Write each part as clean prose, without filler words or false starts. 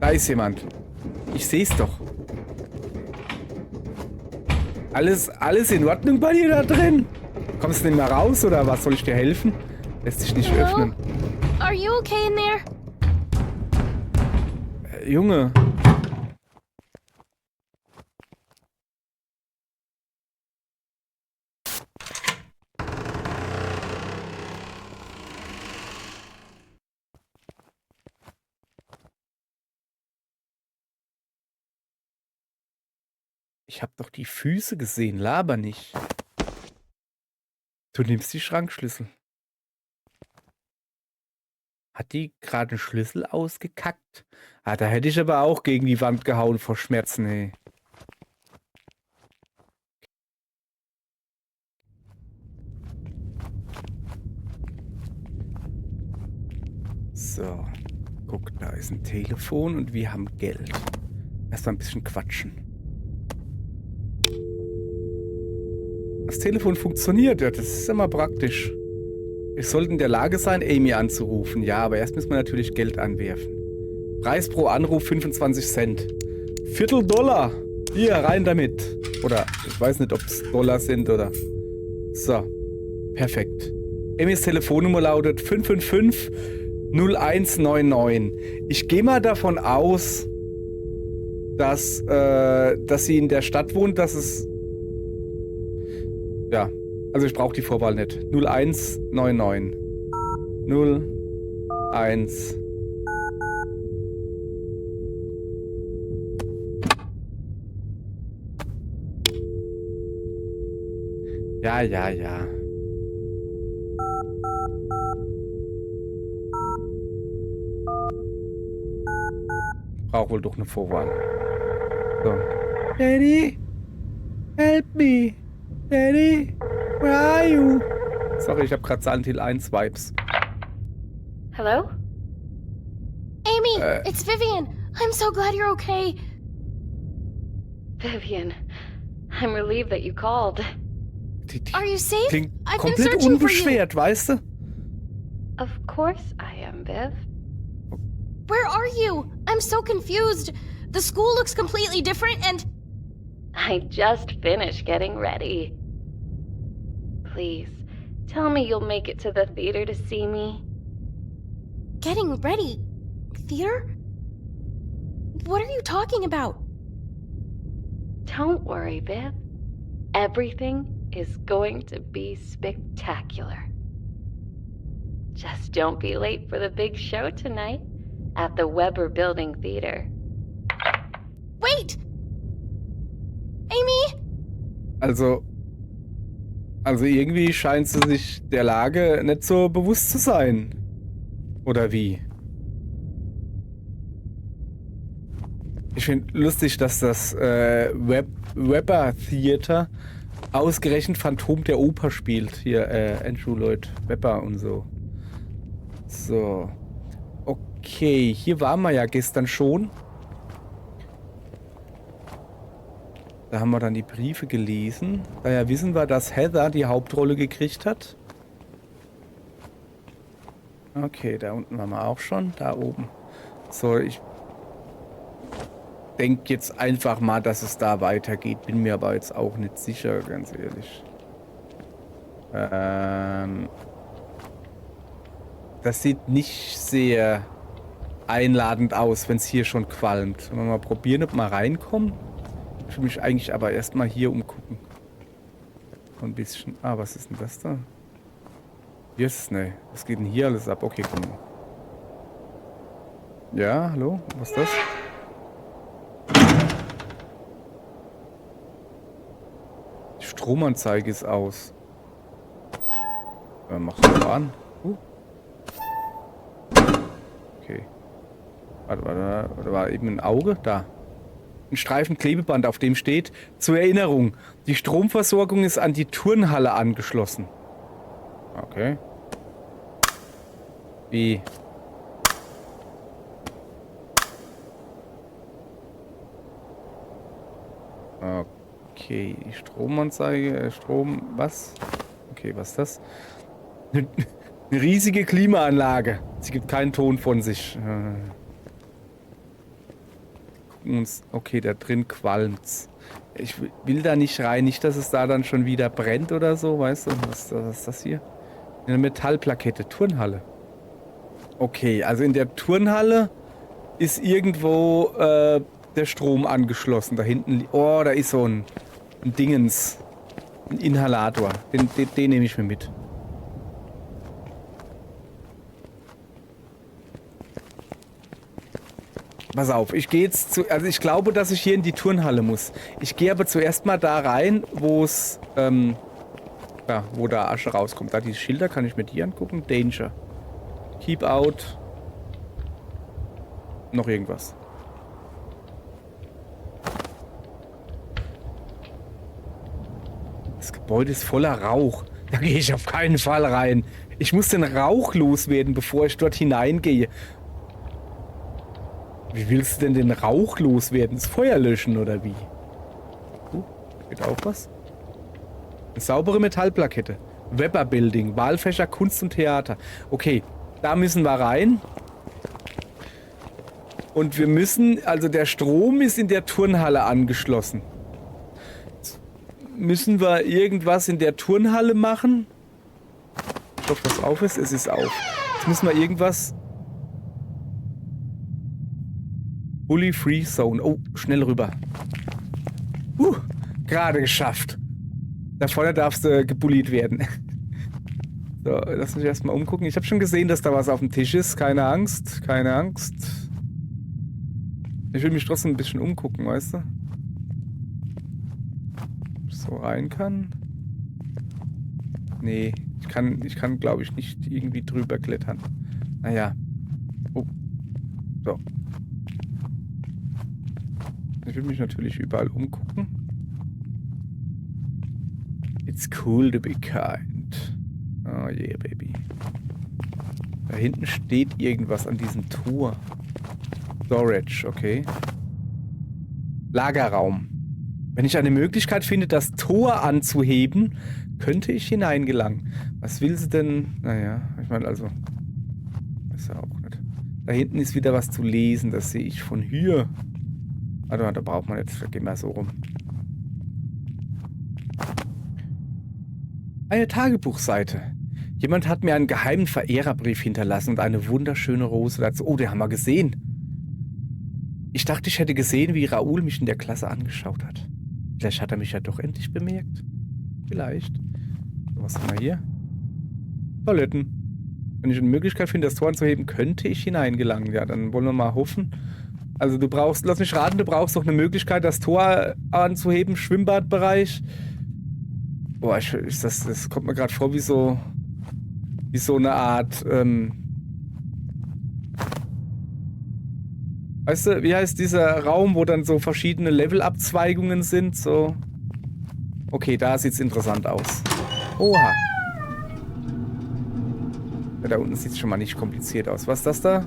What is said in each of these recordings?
Da ist jemand. Ich sehe es doch. Alles in Ordnung bei dir da drin? Kommst du nicht mehr raus oder was? Soll ich dir helfen? Lässt sich nicht Hello? öffnen. Are you okay in there? Junge. Ich hab doch die Füße gesehen, laber nicht. Du nimmst die Schrankschlüssel. Hat die gerade einen Schlüssel ausgekackt? Ah, da hätte ich aber auch gegen die Wand gehauen vor Schmerzen, hey. So. Guck, da ist ein Telefon und wir haben Geld. Erstmal ein bisschen quatschen. Das Telefon funktioniert, ja, das ist immer praktisch. Wir sollten in der Lage sein, Amy anzurufen. Ja, aber erst müssen wir natürlich Geld anwerfen. Preis pro Anruf 25 Cent. $0,25. Hier, rein damit. Oder, ich weiß nicht, ob es Dollar sind oder... So, perfekt. Amy's Telefonnummer lautet 555-0199. Ich gehe mal davon aus, dass sie in der Stadt wohnt, dass es... Ja, also ich brauche die Vorwahl nicht. 0199. 01. Ja, ja, ja. Brauch wohl doch eine Vorwahl. So. Daddy, help me. Daddy, where are you? Sorry, ich habe gerade Silent Hill 1 Vibes. Hello? Amy, it's Vivian. I'm so glad you're okay. Vivian, I'm relieved that you called. Die Are you safe? klingt I've been komplett searching for you. unbeschwert, weißt du? Of course I am, Viv. Where are you? I'm so confused. The school looks completely different and... I just finished getting ready. Please, tell me you'll make it to the theater to see me. Getting ready? Theater? What are you talking about? Don't worry, Viv. Everything is going to be spectacular. Just don't be late for the big show tonight at the Weber Building Theater. Wait! Amy? Also irgendwie scheint sie sich der Lage nicht so bewusst zu sein. Oder wie? Ich finde lustig, dass das Weber Theater ausgerechnet Phantom der Oper spielt. Hier, Andrew Lloyd Webber und so. So. Okay, hier waren wir ja gestern schon. Da haben wir dann die Briefe gelesen. Daher wissen wir, dass Heather die Hauptrolle gekriegt hat. Okay, da unten waren wir auch schon. Da oben. So, ich denke jetzt einfach mal, dass es da weitergeht. Bin mir aber jetzt auch nicht sicher, ganz ehrlich. Das sieht nicht sehr einladend aus, wenn es hier schon qualmt. Sollen wir mal probieren, ob wir reinkommen? Ich will mich eigentlich aber erstmal hier umgucken. So ein bisschen. Ah, was ist denn das da? Yes, ne. Was geht denn hier alles ab? Okay, komm. Ja, hallo? Was ist das? Die Stromanzeige ist aus. Mach doch an. Okay. Warte, war eben ein Auge? Da. Ein Streifen Klebeband, auf dem steht: Zur Erinnerung, die Stromversorgung ist an die Turnhalle angeschlossen. Okay. Wie? Okay, die Stromanzeige, was? Okay, was ist das? Eine riesige Klimaanlage. Sie gibt keinen Ton von sich. gucken uns... Okay, da drin qualmt's. Ich will da nicht rein. Nicht, dass es da dann schon wieder brennt oder so. Weißt du, was ist das hier? Eine Metallplakette. Turnhalle. Okay, also in der Turnhalle ist irgendwo der Strom angeschlossen. Da hinten... Oh, da ist so ein Dingens. Ein Inhalator. Den nehme ich mir mit. Pass auf, ich gehe jetzt zu... Also ich glaube, dass ich hier in die Turnhalle muss. Ich gehe aber zuerst mal da rein, wo es... ja, wo da Asche rauskommt. Da diese Schilder, kann ich mir die angucken? Danger. Keep out. Noch irgendwas. Das Gebäude ist voller Rauch. Da gehe ich auf keinen Fall rein. Ich muss den Rauch loswerden, bevor ich dort hineingehe. Wie willst du denn den Rauch loswerden? Das Feuer löschen oder wie? Geht auch was? Eine saubere Metallplakette. Weber Building. Wahlfächer Kunst und Theater. Okay, da müssen wir rein. Und wir müssen... Also der Strom ist in der Turnhalle angeschlossen. Jetzt müssen wir irgendwas in der Turnhalle machen? Ich hoffe, dass es auf ist. Es ist auf. Jetzt müssen wir irgendwas... Bully Free Zone. Oh, schnell rüber. Gerade geschafft. Da vorne darfst du gebullied werden. So, lass mich erstmal umgucken. Ich habe schon gesehen, dass da was auf dem Tisch ist. Keine Angst, keine Angst. Ich will mich trotzdem ein bisschen umgucken, weißt du? Ob ich so rein kann? Nee, ich kann glaube ich, nicht irgendwie drüber klettern. Naja. Oh. So. Ich will mich natürlich überall umgucken. It's cool to be kind. Oh yeah, baby. Da hinten steht irgendwas an diesem Tor. Storage, okay. Lagerraum. Wenn ich eine Möglichkeit finde, das Tor anzuheben, könnte ich hineingelangen. Was will sie denn? Naja, ich meine also... Ist ja auch nicht. Da hinten ist wieder was zu lesen, das sehe ich von hier. Warte mal, da braucht man jetzt... Da gehen wir so rum. Eine Tagebuchseite. Jemand hat mir einen geheimen Verehrerbrief hinterlassen und eine wunderschöne Rose dazu. Oh, den haben wir gesehen. Ich dachte, ich hätte gesehen, wie Raoul mich in der Klasse angeschaut hat. Vielleicht hat er mich ja doch endlich bemerkt. Vielleicht. So, was haben wir hier? Toiletten. Wenn ich eine Möglichkeit finde, das Tor anzuheben, könnte ich hineingelangen. Ja, dann wollen wir mal hoffen. Also du brauchst, lass mich raten, du brauchst doch eine Möglichkeit, das Tor anzuheben, Schwimmbadbereich. Boah, das kommt mir gerade vor wie so eine Art, weißt du, wie heißt dieser Raum, wo dann so verschiedene Levelabzweigungen sind, so. Okay, da sieht's interessant aus. Oha. Ja, da unten sieht's schon mal nicht kompliziert aus. Was ist das da?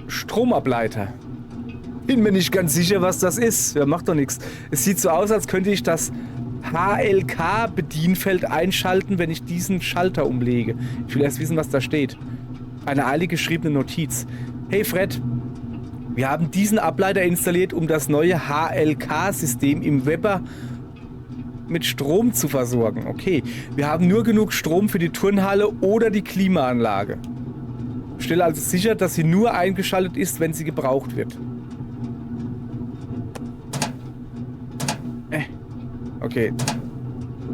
Stromableiter. Bin mir nicht ganz sicher, was das ist. Ja, macht doch nichts. Es sieht so aus, als könnte ich das HLK-Bedienfeld einschalten, wenn ich diesen Schalter umlege. Ich will erst wissen, was da steht. Eine eilig geschriebene Notiz. Hey Fred, wir haben diesen Ableiter installiert, um das neue HLK-System im Weber mit Strom zu versorgen. Okay, wir haben nur genug Strom für die Turnhalle oder die Klimaanlage. Stelle also sicher, dass sie nur eingeschaltet ist, wenn sie gebraucht wird. Okay,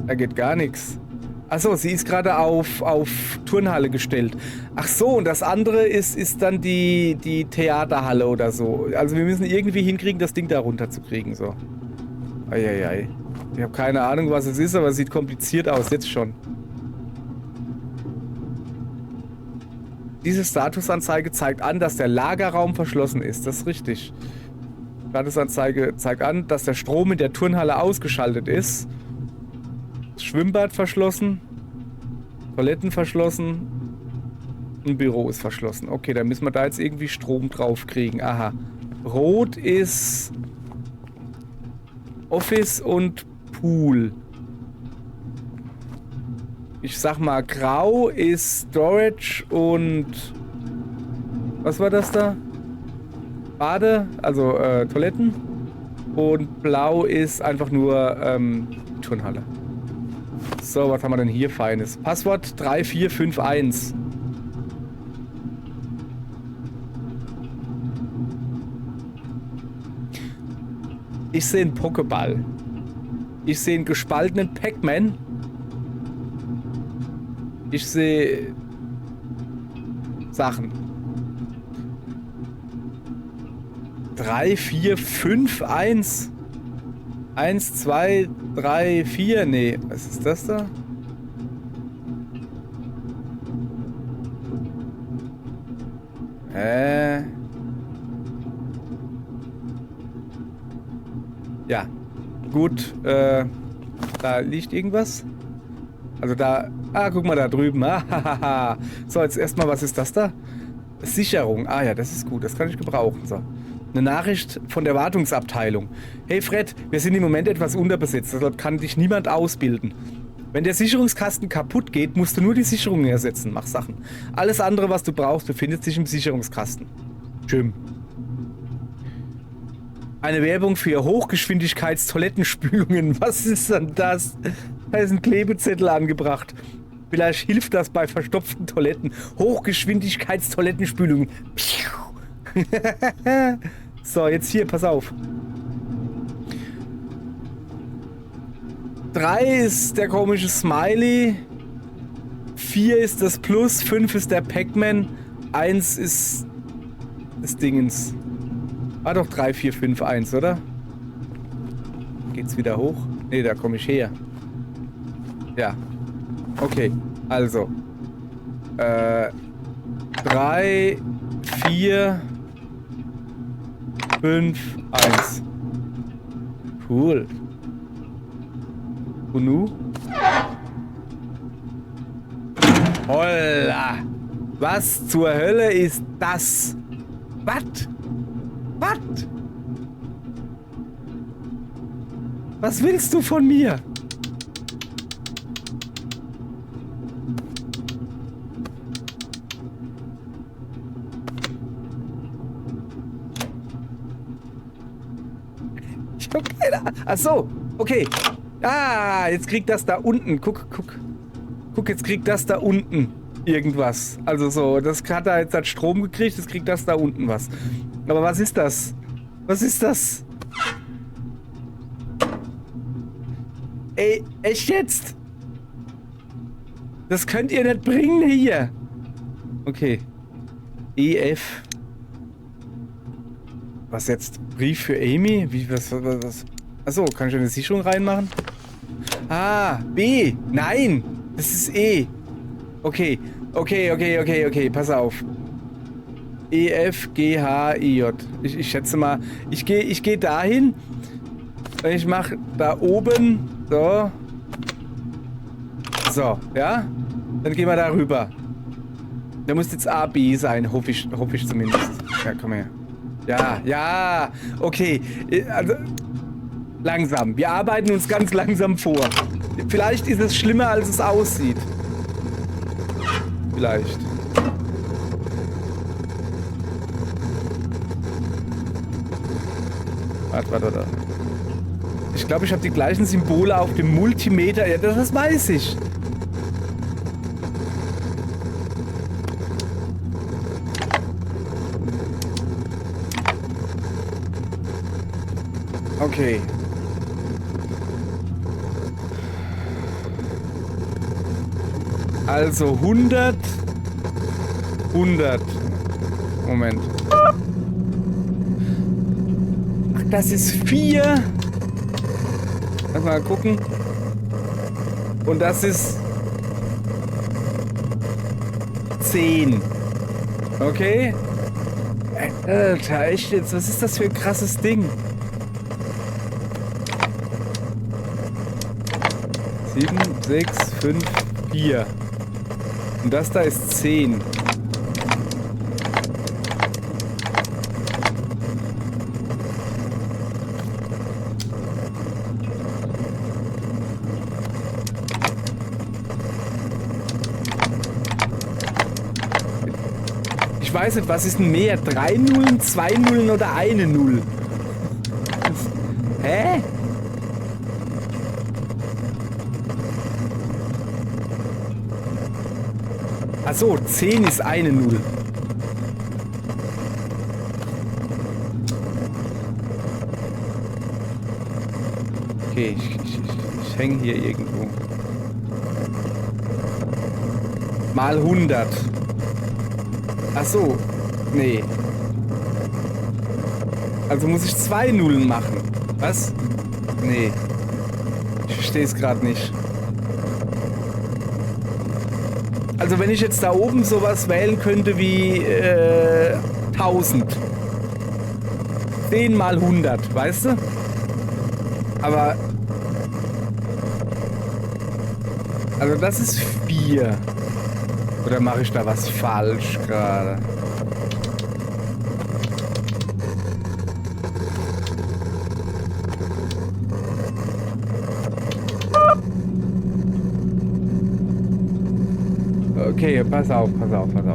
da geht gar nichts. Achso, sie ist gerade auf Turnhalle gestellt. Ach so, und das andere ist dann die Theaterhalle oder so. Also wir müssen irgendwie hinkriegen, das Ding da runter zu kriegen, so. Eieiei. Ich habe keine Ahnung, was es ist, aber es sieht kompliziert aus, jetzt schon. Diese Statusanzeige zeigt an, dass der Lagerraum verschlossen ist. Das ist richtig. Statusanzeige zeigt an, dass der Strom in der Turnhalle ausgeschaltet ist. Das Schwimmbad verschlossen. Toiletten verschlossen. Ein Büro ist verschlossen. Okay, dann müssen wir da jetzt irgendwie Strom drauf kriegen. Aha. Rot ist Office und Pool. Ich sag mal, grau ist Storage und... Was war das da? also Toiletten. Und blau ist einfach nur Turnhalle. So, was haben wir denn hier Feines? Passwort 3451. Ich sehe einen Pokéball. Ich sehe einen gespaltenen Pac-Man. Ich sehe Sachen. 3, 4, 5, 1. 1, 2, 3, 4. Nee, was ist das da? Ja. Gut, da liegt irgendwas. Also da. Ah, guck mal da drüben. Ah, so, jetzt erstmal, was ist das da? Sicherung. Ah ja, das ist gut. Das kann ich gebrauchen. So. Eine Nachricht von der Wartungsabteilung. Hey Fred, wir sind im Moment etwas unterbesetzt. Deshalb kann dich niemand ausbilden. Wenn der Sicherungskasten kaputt geht, musst du nur die Sicherungen ersetzen. Mach Sachen. Alles andere, was du brauchst, befindet sich im Sicherungskasten. Schön. Eine Werbung für Hochgeschwindigkeitstoilettenspülungen. Was ist denn das? Da ist ein Klebezettel angebracht. Vielleicht hilft das bei verstopften Toiletten. Hochgeschwindigkeitstoilettenspülungen. So, jetzt hier, pass auf. 3 ist der komische Smiley. 4 ist das Plus. 5 ist der Pac-Man. 1 ist des Dingens. War doch 3, 4, 5, 1, oder? Geht's wieder hoch? Ne, da komme ich her. Ja. Okay, also. 3, 4, 5, 1. Cool. Und nu? Holla! Was zur Hölle ist das? Was? Was? Was willst du von mir? Ich hab keine Ahnung. Ach so, okay. Ah, jetzt kriegt das da unten. Guck. Guck, jetzt kriegt das da unten irgendwas. Also so, das hat da jetzt hat Strom gekriegt, jetzt kriegt das da unten was. Aber was ist das? Was ist das? Ey, echt jetzt? Das könnt ihr nicht bringen hier. Okay. EF. Was jetzt? Brief für Amy? Wie, was? Achso, kann ich eine Sicherung reinmachen? Ah, B. Nein, das ist E. Okay, pass auf. E, F, G, H, I, J. Ich schätze mal, ich geh dahin. Ich mache da oben, so. So, ja? Dann gehen wir da rüber. Da muss jetzt A, B sein, hoffe ich zumindest. Ja, komm her. Ja, okay. Also, langsam. Wir arbeiten uns ganz langsam vor. Vielleicht ist es schlimmer, als es aussieht. Vielleicht. Warte. Ich glaube, ich habe die gleichen Symbole auf dem Multimeter. Ja, das weiß ich. Okay. Also 100. Moment. Ach, das ist 4. Lass mal gucken. Und das ist 10. Okay. Alter, echt jetzt? Was ist das für ein krasses Ding? 7, 6, 5, 4. Und das da ist 10. Ich weiß nicht, was ist denn mehr? 3 Nullen, 2 Nullen oder eine Null? Hä? Achso, 10 ist eine Null. Okay, ich hänge hier irgendwo. Mal 100. Achso, nee. Also muss ich 2 Nullen machen. Was? Nee. Ich verstehe es gerade nicht. Also wenn ich jetzt da oben sowas wählen könnte wie 1000. 10 mal 100, weißt du? Aber... Also das ist 4. Oder mache ich da was falsch gerade? Okay, pass auf.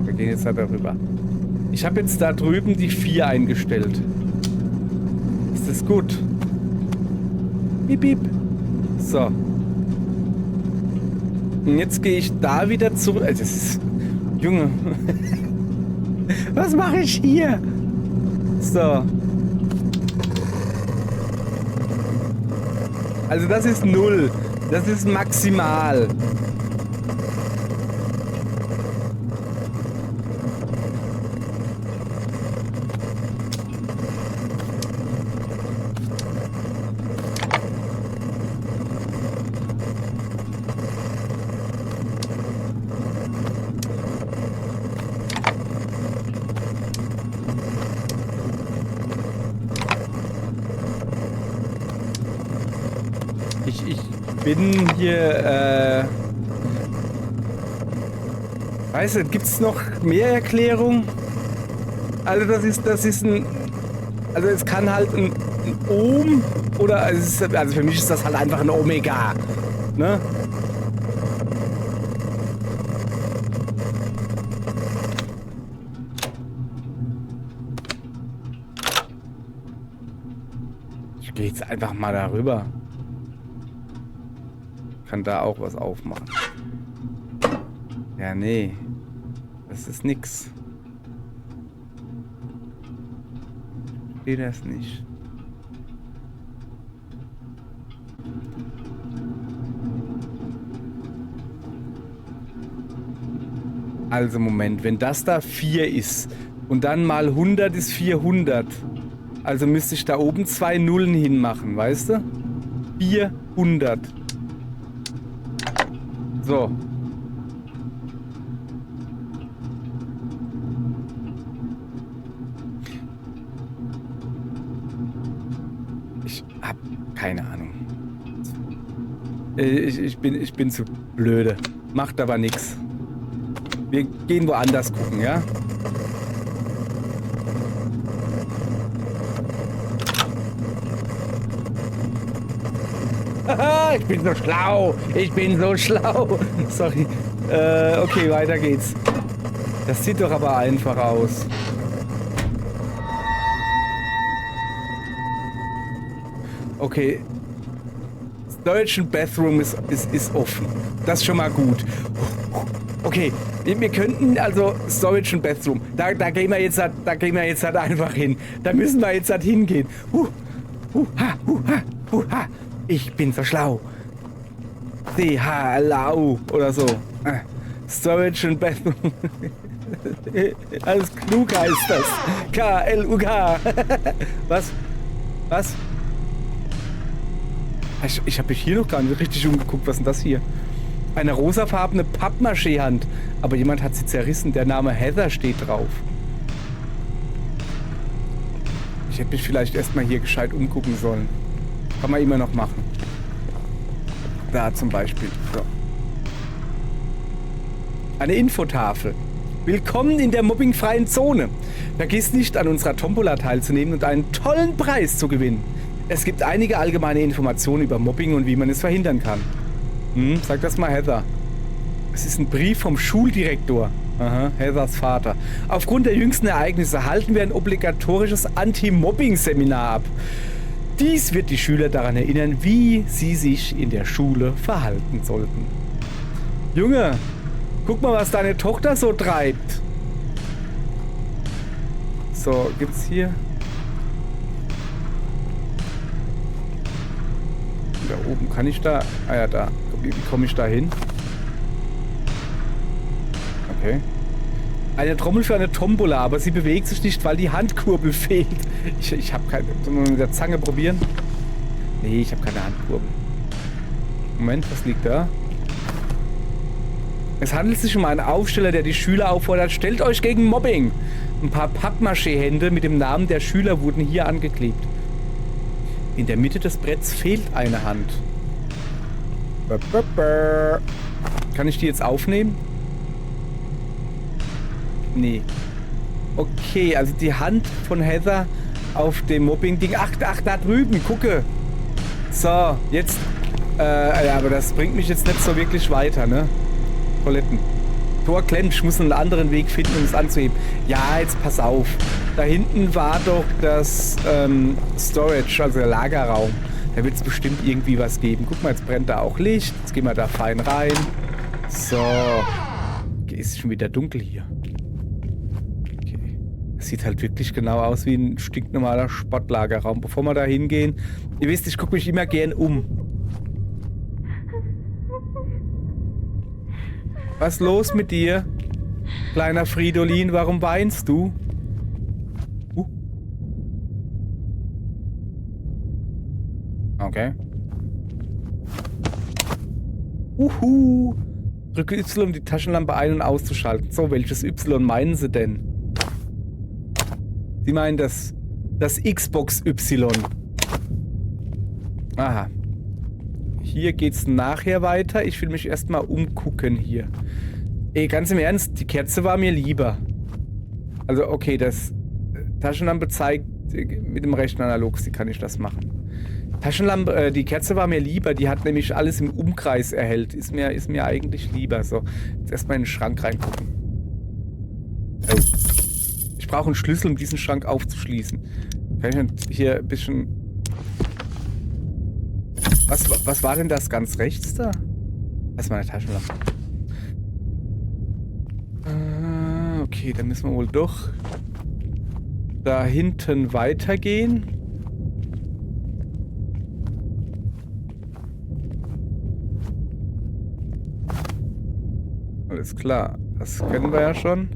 Wir gehen jetzt da darüber. Ich habe jetzt da drüben die 4 eingestellt. Ist das gut? Piep, piep. So. Und jetzt gehe ich da wieder zurück. Also das ist... Junge. Was mache ich hier? So. Also das ist 0. Das ist maximal. Ich bin hier, weißt du, gibt's noch mehr Erklärung? Also das ist ein, also es kann halt ein Ohm oder, also für mich ist das halt einfach ein Omega, ne? Ich gehe jetzt einfach mal darüber. Kann da auch was aufmachen. Ja, nee. Das ist nix. Ich sehe das nicht. Also Moment, wenn das da 4 ist und dann mal 100 ist 400. Also müsste ich da oben 2 Nullen hinmachen, weißt du? 400. So. Ich hab keine Ahnung. Ich bin zu blöde. Macht aber nichts. Wir gehen woanders gucken, ja? Ich bin so schlau. Ich bin so schlau. Sorry. Okay, weiter geht's. Das sieht doch aber einfach aus. Okay. Storage and Bathroom ist offen. Das ist schon mal gut. Okay, wir könnten also Storage and Bathroom. Da gehen wir jetzt halt einfach hin. Da müssen wir jetzt halt hingehen. Ich bin so schlau. CHLAU oder so. Storage and Bathroom. Alles klug heißt das. KLUK. Was? Ich habe mich hier noch gar nicht richtig umgeguckt. Was ist denn das hier? Eine rosafarbene Pappmaché-Hand. Aber jemand hat sie zerrissen. Der Name Heather steht drauf. Ich hätte mich vielleicht erstmal hier gescheit umgucken sollen. Kann man immer noch machen. Da zum Beispiel. So. Eine Infotafel. Willkommen in der mobbingfreien Zone. Vergiss nicht, an unserer Tombola teilzunehmen und einen tollen Preis zu gewinnen. Es gibt einige allgemeine Informationen über Mobbing und wie man es verhindern kann. Sag das mal, Heather. Es ist ein Brief vom Schuldirektor. Aha, Heathers Vater. Aufgrund der jüngsten Ereignisse halten wir ein obligatorisches Anti-Mobbing-Seminar ab. Dies wird die Schüler daran erinnern, wie sie sich in der Schule verhalten sollten. Junge, guck mal, was deine Tochter so treibt. So, gibt's hier... Da oben kann ich da... Ah ja, da. Wie komme ich da hin? Okay. Eine Trommel für eine Tombola, aber sie bewegt sich nicht, weil die Handkurbel fehlt. Ich habe keine... Sollen wir mit der Zange probieren? Nee, ich habe keine Handkurbel. Moment, was liegt da? Es handelt sich um einen Aufsteller, der die Schüler auffordert, stellt euch gegen Mobbing. Ein paar Pappmaché-Hände mit dem Namen der Schüler wurden hier angeklebt. In der Mitte des Bretts fehlt eine Hand. Kann ich die jetzt aufnehmen? Nee. Okay, also die Hand von Heather auf dem Mobbing-Ding. Ach, da drüben, gucke. So, jetzt. Ja, aber das bringt mich jetzt nicht so wirklich weiter, ne? Toiletten. Tor klemmt, ich muss einen anderen Weg finden, um es anzuheben. Ja, jetzt pass auf. Da hinten war doch das Storage, also der Lagerraum. Da wird es bestimmt irgendwie was geben. Guck mal, jetzt brennt da auch Licht. Jetzt gehen wir da fein rein. So. Okay, ist schon wieder dunkel hier. Okay. Das sieht halt wirklich genau aus wie ein stinknormaler Sportlagerraum. Bevor wir da hingehen, ihr wisst, ich gucke mich immer gern um. Was ist los mit dir? Kleiner Fridolin, warum weinst du? Okay. Drücke Y, um die Taschenlampe ein- und auszuschalten. So, welches Y meinen Sie denn? Sie meinen das Xbox Y. Aha. Hier geht's nachher weiter. Ich will mich erstmal umgucken hier. Ey, ganz im Ernst, die Kerze war mir lieber. Also, okay, das Taschenlampe zeigt mit dem rechten Analogstick kann ich das machen. Taschenlampe, die Kerze war mir lieber, die hat nämlich alles im Umkreis erhellt. Ist mir eigentlich lieber. So, jetzt erstmal in den Schrank reingucken. Oh. Ich brauche einen Schlüssel, um diesen Schrank aufzuschließen. Kann ich hier ein bisschen... Was war denn das ganz rechts da? Das ist meine Taschenlampe. Okay, dann müssen wir wohl doch da hinten weitergehen. Alles klar, das kennen wir ja schon.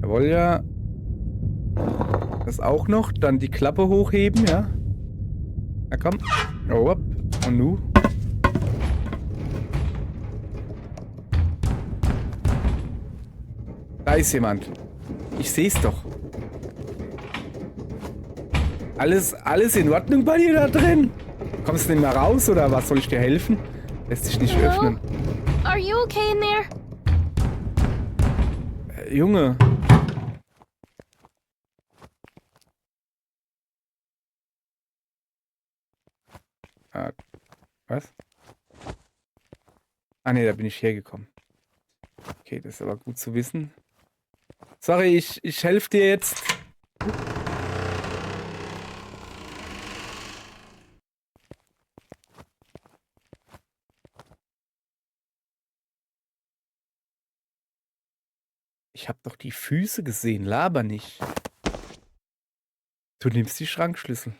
Jawohl, ja. Das auch noch. Dann die Klappe hochheben, ja. Na komm. Oh, und nu? Da ist jemand. Ich seh's doch. Alles in Ordnung bei dir da drin? Kommst du nicht mehr raus oder was? Soll ich dir helfen? Lässt sich nicht öffnen. Are you okay in there? Junge. Was? Ah ne, da bin ich hergekommen. Okay, das ist aber gut zu wissen. Sorry, ich helfe dir jetzt. Ich habe doch die Füße gesehen, laber nicht. Du nimmst die Schrankschlüssel.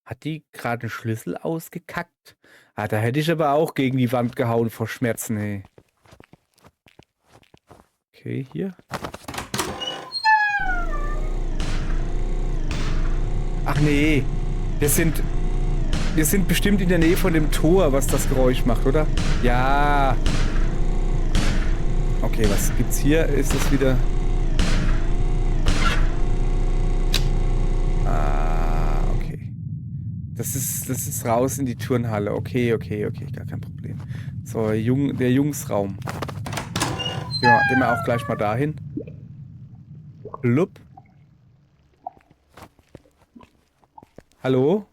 Hat die gerade einen Schlüssel ausgekackt? Ah, da hätte ich aber auch gegen die Wand gehauen vor Schmerzen, ey. Okay, hier. Ach nee. Wir sind bestimmt in der Nähe von dem Tor, was das Geräusch macht, oder? Ja. Okay, was gibt's hier? Ist das wieder... Das ist raus in die Turnhalle. Okay, gar kein Problem. So, der Jungsraum. Ja, gehen wir auch gleich mal dahin. Blub. Hallo?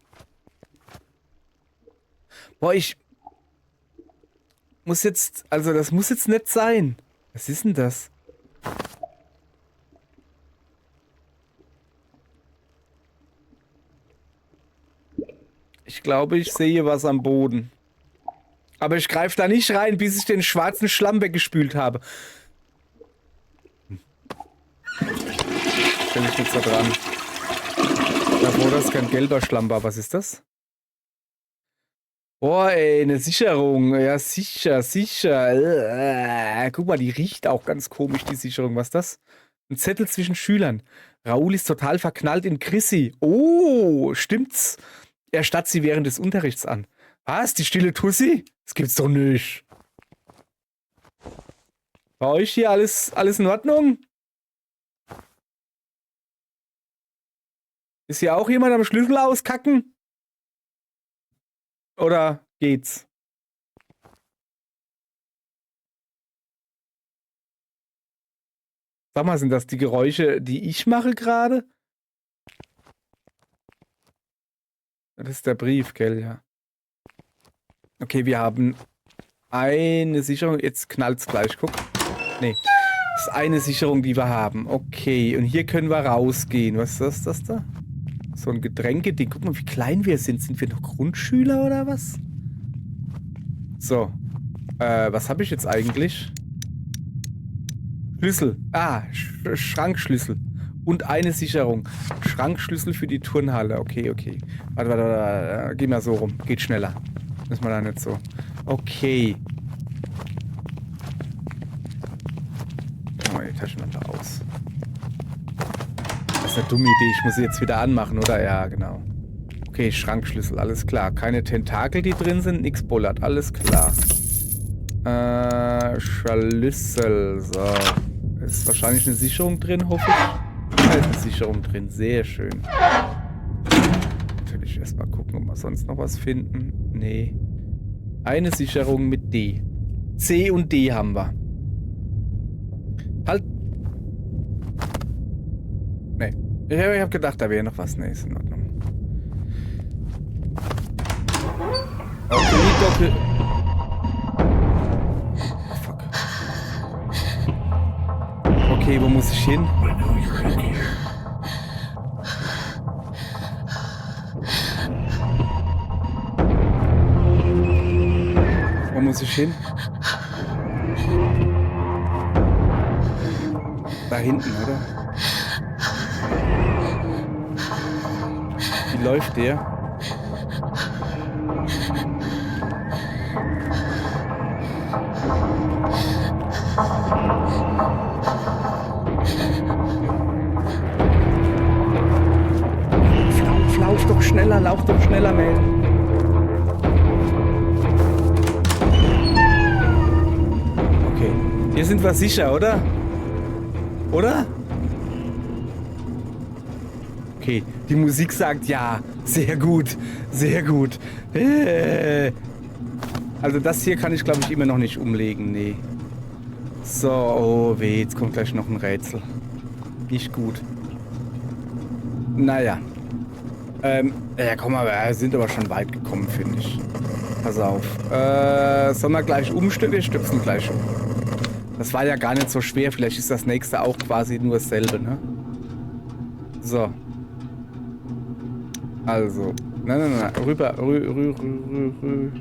Boah, muss jetzt, also das muss jetzt nicht sein. Was ist denn das? Ich glaube, ich sehe was am Boden. Aber ich greife da nicht rein, bis ich den schwarzen Schlamm weggespült habe. Stell ich jetzt da dran. Obwohl das kein gelber Schlamm war. Was ist das? Boah, ey, eine Sicherung. Ja, sicher, sicher. Guck mal, die riecht auch ganz komisch, die Sicherung. Was ist das? Ein Zettel zwischen Schülern. Raoul ist total verknallt in Chrissy. Oh, stimmt's? Er starrt sie während des Unterrichts an. Was? Die stille Tussi? Das gibt's doch nicht. Bei euch hier alles in Ordnung? Ist hier auch jemand am Schlüssel auskacken? Oder geht's? Sag mal, sind das die Geräusche, die ich mache gerade? Das ist der Brief, gell, ja. Okay, wir haben eine Sicherung. Jetzt knallt's gleich, guck. Nee. Das ist eine Sicherung, die wir haben. Okay, und hier können wir rausgehen. Was ist das da? So ein Getränkeding. Guck mal, wie klein wir sind. Sind wir noch Grundschüler oder was? So. Was habe ich jetzt eigentlich? Schlüssel. Ah, Schrankschlüssel. Und eine Sicherung. Schrankschlüssel für die Turnhalle. Okay, okay. Warte. Geh mal so rum. Geht schneller. Müssen wir da nicht so. Okay. Oh, die Taschenlampe aus. Das ist eine dumme Idee. Ich muss sie jetzt wieder anmachen, oder? Ja, genau. Okay, Schrankschlüssel. Alles klar. Keine Tentakel, die drin sind. Nix bullert. Alles klar. Schlüssel. So. Ist wahrscheinlich eine Sicherung drin, hoffe ich. Da ist eine Sicherung drin. Sehr schön. Natürlich erstmal gucken, ob wir sonst noch was finden. Nee. Eine Sicherung mit D. C und D haben wir. Halt. Nee. Ich hab gedacht, da wäre noch was. Nee, ist in Ordnung. Okay, fuck. Okay, wo muss ich hin? Wo muss ich hin? Da hinten, oder? Wie läuft der? Lauf doch schneller, Mel. Okay, hier sind wir sicher, oder? Oder? Okay, die Musik sagt ja. Sehr gut, sehr gut. Also das hier kann ich, glaube ich, immer noch nicht umlegen, nee. So, oh weh, jetzt kommt gleich noch ein Rätsel. Nicht gut. Naja. Ja, komm mal, wir sind aber schon weit gekommen, finde ich. Pass auf. Sollen wir gleich umstellen? Wir stöpseln gleich um. Das war ja gar nicht so schwer. Vielleicht ist das nächste auch quasi nur dasselbe, ne? So. Also. Nein. Rüber.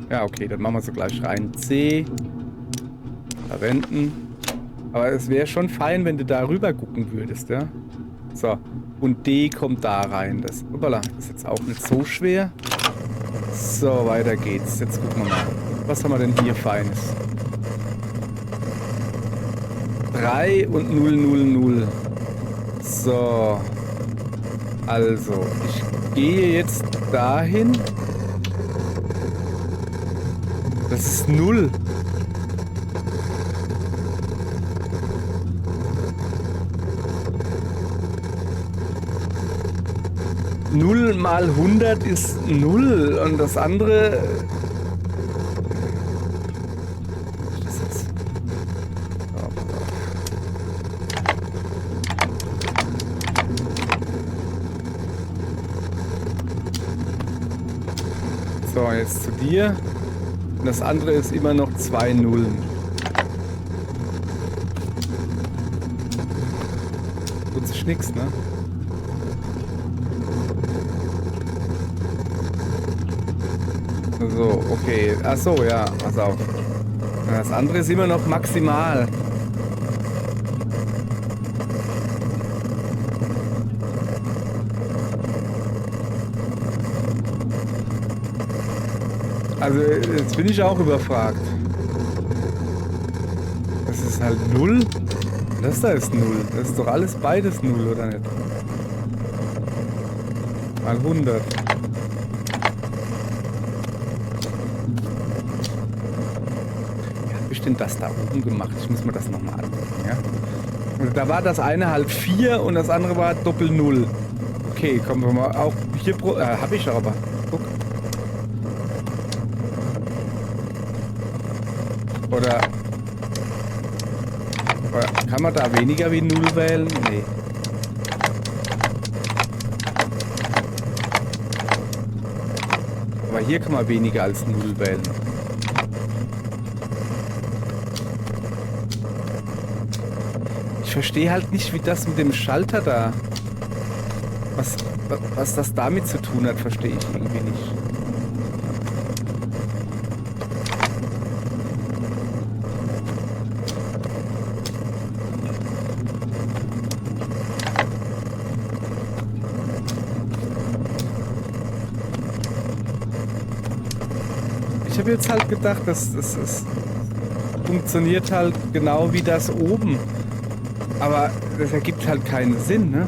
Ja, okay, dann machen wir so gleich rein. C. Verwenden. Aber es wäre schon fein, wenn du da rüber gucken würdest, ja? So. Und D kommt da rein. Das, hoppala, ist jetzt auch nicht so schwer. So, weiter geht's. Jetzt gucken wir mal. Was haben wir denn hier Feines? 3 und 000. So. Also, ich gehe jetzt dahin. Das ist 0. Null mal 100 ist 0 und das andere... Was ist das jetzt? So, jetzt zu dir. Und das andere ist immer noch 2 Nullen. Tut sich nix, ne? So, okay. Ach so, ja, pass auf. Das andere ist immer noch maximal. Also, jetzt bin ich auch überfragt. Das ist halt 0. Das da ist 0. Das ist doch alles beides 0, oder nicht? Mal 100. Wie hab ich denn das da oben gemacht? Ich muss mir das nochmal angucken, ja? Also da war das eine halt 4 und das andere war Doppel 0. Okay, kommen wir mal auch hier. Hab ich aber. Guck. Oder kann man da weniger wie 0 wählen? Nee. Aber hier kann man weniger als 0 wählen. Ich verstehe halt nicht, wie das mit dem Schalter da... Was das damit zu tun hat, verstehe ich irgendwie nicht. Ich habe jetzt halt gedacht, das funktioniert halt genau wie das oben. Aber das ergibt halt keinen Sinn, ne?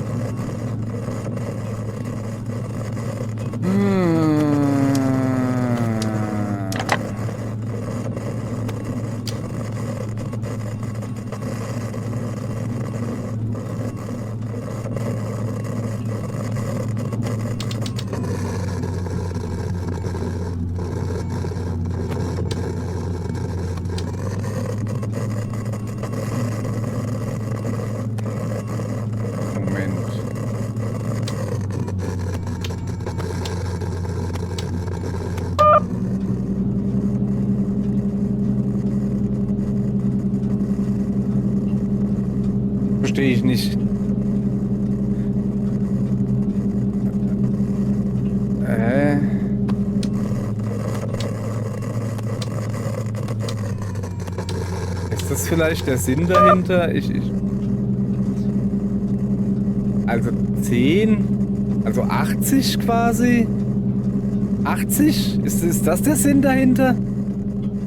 Verstehe ich nicht. Ist das vielleicht der Sinn dahinter? Also 10, also 80 quasi. 80? Ist das der Sinn dahinter?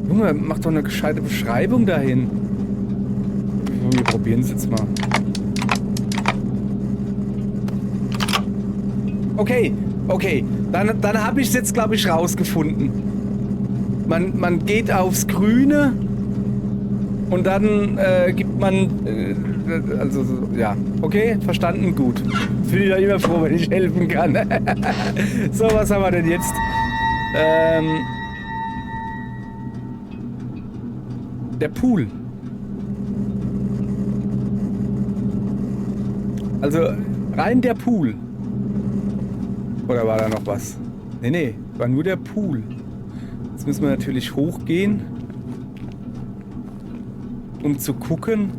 Junge, mach doch eine gescheite Beschreibung dahin. Wir probieren es jetzt mal. Okay, okay. Dann habe ich es jetzt, glaube ich, rausgefunden. Man geht aufs Grüne und dann gibt man... also, ja. Okay, verstanden, gut. Jetzt bin ich ja immer froh, wenn ich helfen kann. So, was haben wir denn jetzt? Der Pool. Also rein der Pool. Oder war da noch was? Nee, war nur der Pool. Jetzt müssen wir natürlich hochgehen, um zu gucken,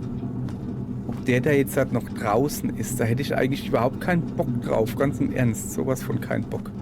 ob der da jetzt halt noch draußen ist. Da hätte ich eigentlich überhaupt keinen Bock drauf. Ganz im Ernst. Sowas von keinen Bock.